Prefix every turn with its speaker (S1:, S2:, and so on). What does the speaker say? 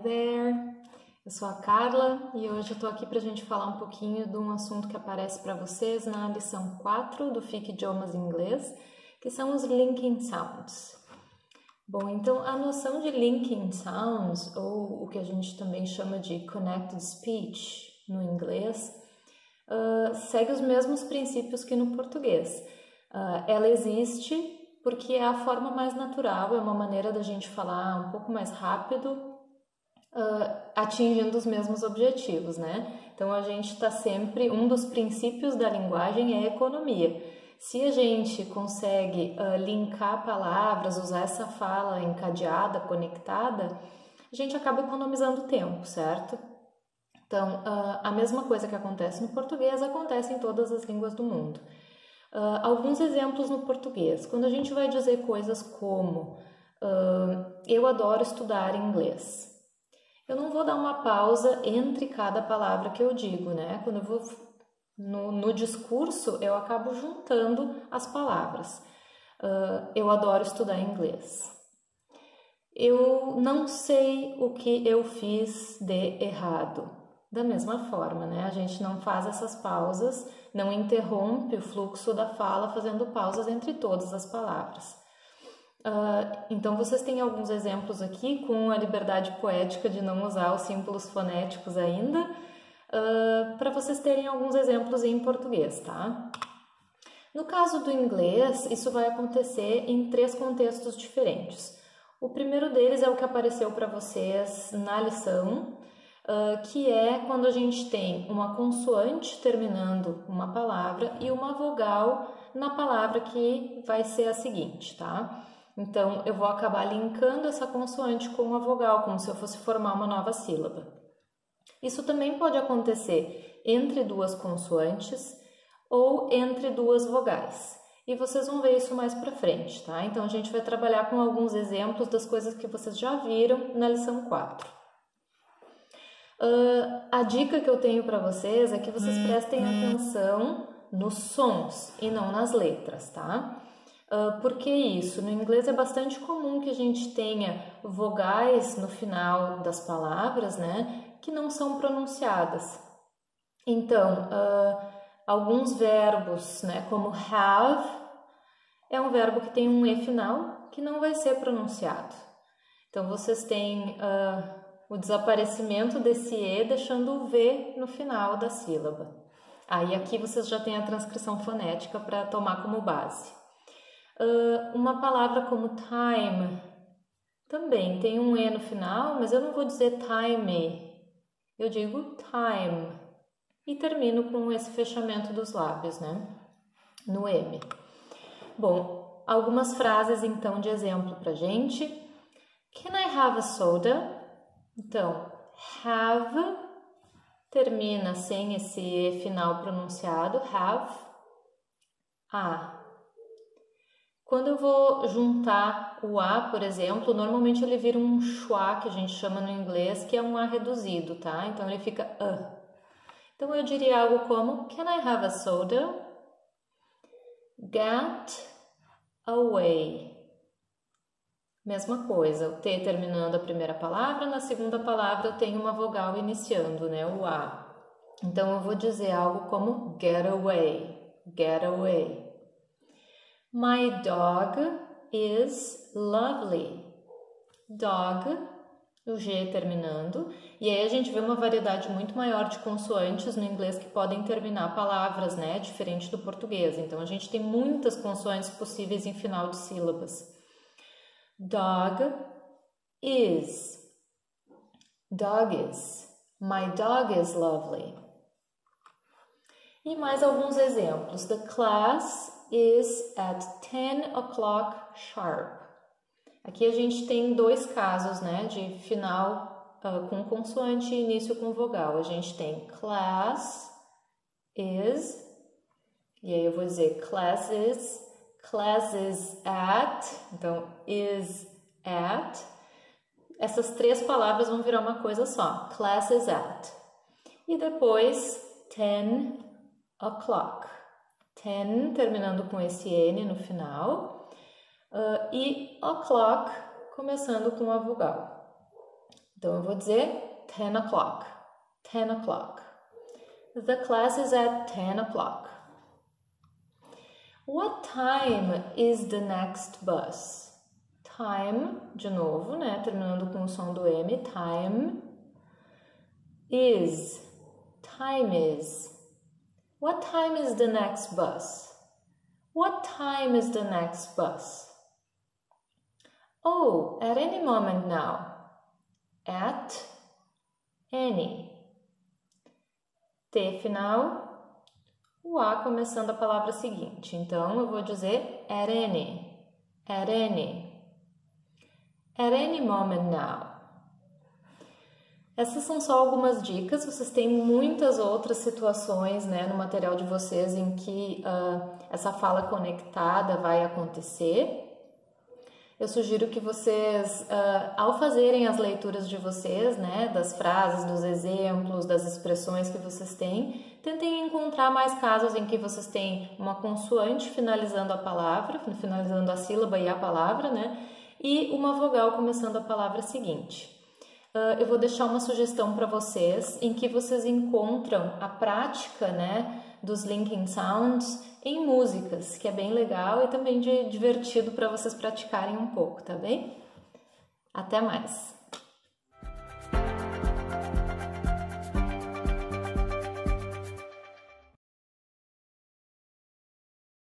S1: there! Eu sou a Carla e hoje eu tô aqui pra gente falar um pouquinho de um assunto que aparece para vocês na lição 4 do FIC Idiomas em Inglês, que são os linking sounds. Bom, então a noção de linking sounds, ou o que a gente também chama de connected speech no inglês, segue os mesmos princípios que no português. Ela existe porque é a forma mais natural, é uma maneira da gente falar um pouco mais rápido, atingindo os mesmos objetivos, né? Então a gente está sempre, um dos princípios da linguagem é a economia. Se a gente consegue linkar palavras, usar essa fala encadeada, conectada, a gente acaba economizando tempo, certo? Então, a mesma coisa que acontece no português acontece em todas as línguas do mundo. Alguns exemplos no português. Quando a gente vai dizer coisas como eu adoro estudar inglês. Eu não vou dar uma pausa entre cada palavra que eu digo, né? Quando eu vou no discurso, eu acabo juntando as palavras. Eu adoro estudar inglês. Eu não sei o que eu fiz de errado. Da mesma forma, né? A gente não faz essas pausas, não interrompe o fluxo da fala fazendo pausas entre todas as palavras. Então, vocês têm alguns exemplos aqui com a liberdade poética de não usar os símbolos fonéticos ainda, para vocês terem alguns exemplos em português, tá? No caso do inglês, isso vai acontecer em 3 contextos diferentes. O primeiro deles é o que apareceu para vocês na lição, que é quando a gente tem uma consoante terminando uma palavra e uma vogal na palavra que vai ser a seguinte, tá? Então, eu vou acabar linkando essa consoante com a vogal, como se eu fosse formar uma nova sílaba. Isso também pode acontecer entre 2 consoantes ou entre 2 vogais. E vocês vão ver isso mais pra frente, tá? Então, a gente vai trabalhar com alguns exemplos das coisas que vocês já viram na lição 4. A dica que eu tenho para vocês é que vocês prestem atenção nos sons e não nas letras, tá? Por que isso? No inglês é bastante comum que a gente tenha vogais no final das palavras, né, que não são pronunciadas. Então, alguns verbos, né, como have, é um verbo que tem um E final que não vai ser pronunciado. Então, vocês têm o desaparecimento desse E deixando o V no final da sílaba. Aí aqui vocês já têm a transcrição fonética para tomar como base. Uma palavra como time também tem um E no final, mas eu não vou dizer time, eu digo time e termino com esse fechamento dos lábios, né? No M. Bom, algumas frases então de exemplo pra gente. Can I have a soda? Então, have termina sem esse E final pronunciado, have. Quando eu vou juntar o A, por exemplo, normalmente ele vira um schwa, que a gente chama no inglês, que é um A reduzido, tá? Então ele fica a. Então eu diria algo como Can I have a soda? Get away. Mesma coisa, o T terminando a primeira palavra, na segunda palavra eu tenho uma vogal iniciando, né? O A. Então eu vou dizer algo como get away, get away. My dog is lovely. Dog, o G terminando. E aí a gente vê uma variedade muito maior de consoantes no inglês que podem terminar palavras, né? Diferente do português. Então a gente tem muitas consoantes possíveis em final de sílabas. Dog is. Dog is. My dog is lovely. E mais alguns exemplos. The class is at 10 o'clock sharp. Aqui a gente tem 2 casos, né, de final com consoante e início com vogal. A gente tem class is, e aí eu vou dizer class is at, então is at. Essas 3 palavras vão virar uma coisa só, class is at. E depois 10 o'clock. 10 terminando com esse N no final e o'clock começando com a vogal. Então, eu vou dizer 10 o'clock. 10 o'clock. The class is at 10 o'clock. What time is the next bus? Time, de novo, né? Terminando com o som do M. Time is. Time is. What time is the next bus? What time is the next bus? Oh, at any moment now. At any. T final, o A começando a palavra seguinte. Então, eu vou dizer at any. At any. At any moment now. Essas são só algumas dicas, vocês têm muitas outras situações, né, no material de vocês em que essa fala conectada vai acontecer. Eu sugiro que vocês, ao fazerem as leituras de vocês, né, das frases, dos exemplos, das expressões que vocês têm, tentem encontrar mais casos em que vocês têm uma consoante finalizando a palavra, finalizando a sílaba e a palavra, né, e uma vogal começando a palavra seguinte. Eu vou deixar uma sugestão para vocês em que vocês encontram a prática, né, dos linking sounds em músicas, que é bem legal e também divertido para vocês praticarem um pouco, tá bem? Até mais!